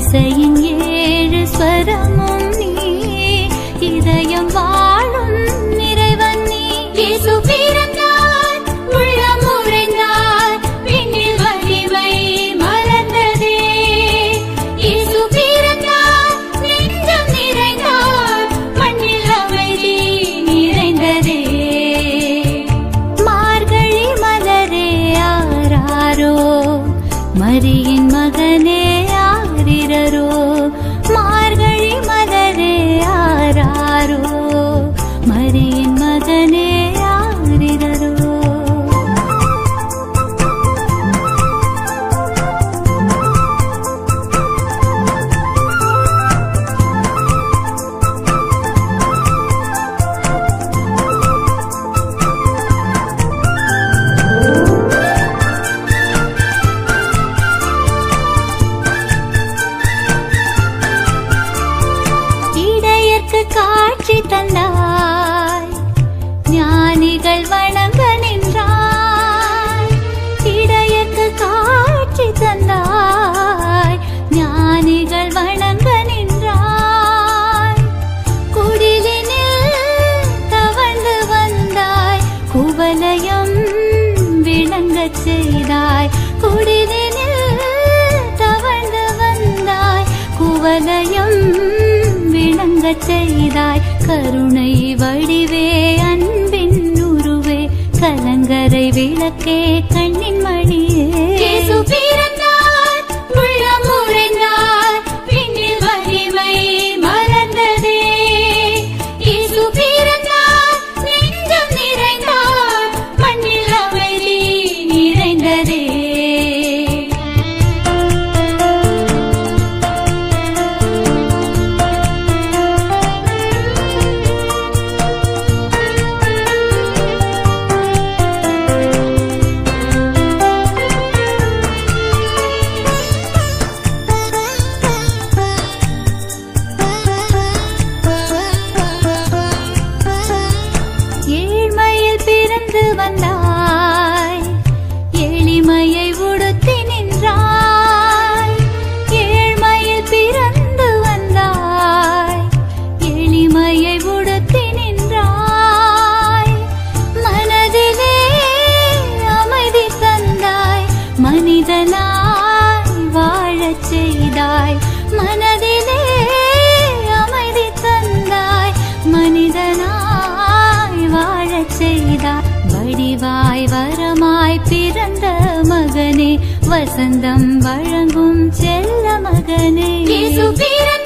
இசையின் ஏழு ஸ்வரமும் நீ, இதயம் வாழும் இறைவன் நீ. இயேசு பிறந்தார், உள்ளம் உறைந்தார், விண்ணில் மகிமை மலர்ந்ததே. இயேசு பிறந்தார், நெஞ்சம் நிறைந்தார், மண்ணில் அமைதி நிறைந்ததே. மார்கழி மலரே ஆராரோ, மரியின் மகனே ஆரிரரோ. மார்கழி மலரே ஆராரோ, மரியின் மகனே ஆரிரரோ. காட்சி தந்தாய், ஞானிகள் வணங்க நின்றாய். இடையக்கு காட்சி தந்தாய், ஞானிகள் வணங்க நின்றாய். குடிலினில் தவழ்ந்து வந்தாய், குவலயம் விளங்கச் செய்தாய். குடிலினில் தவழ்ந்து வந்தாய், குவலயம் விளங்கச் செய்தாய். கருணை வடிவே, அன்பின் உருவே, கலங்கரை விளக்கே, கண்ணின் மணியே. இயேசு பிறந்தார், உள்ளம் உறைந்தார், விண்ணில் மகிமை மலர்ந்ததே. இயேசு பிறந்தார், நெஞ்சம் நிறைந்தார், மண்ணில் அமைதி நிறைந்ததே. வந்தாய், எளிமையை உடுத்தி நின்றாய். ஏழ்மையில் பிறந்து வந்தாய், எளிமையை உடுத்தி நின்றாய். மனதிலே அமைதி தந்தாய், மனிதனாய் வாழச் செய்தாய். மனதிலே அமைதி தந்தாய், மனிதனாய் வாழச் செய்தாய். வடிவாய் வரமாய் பிறந்த மகனே, வசந்தம் வழங்கும் செல்ல மகனே. இயேசு பிறந்தார்.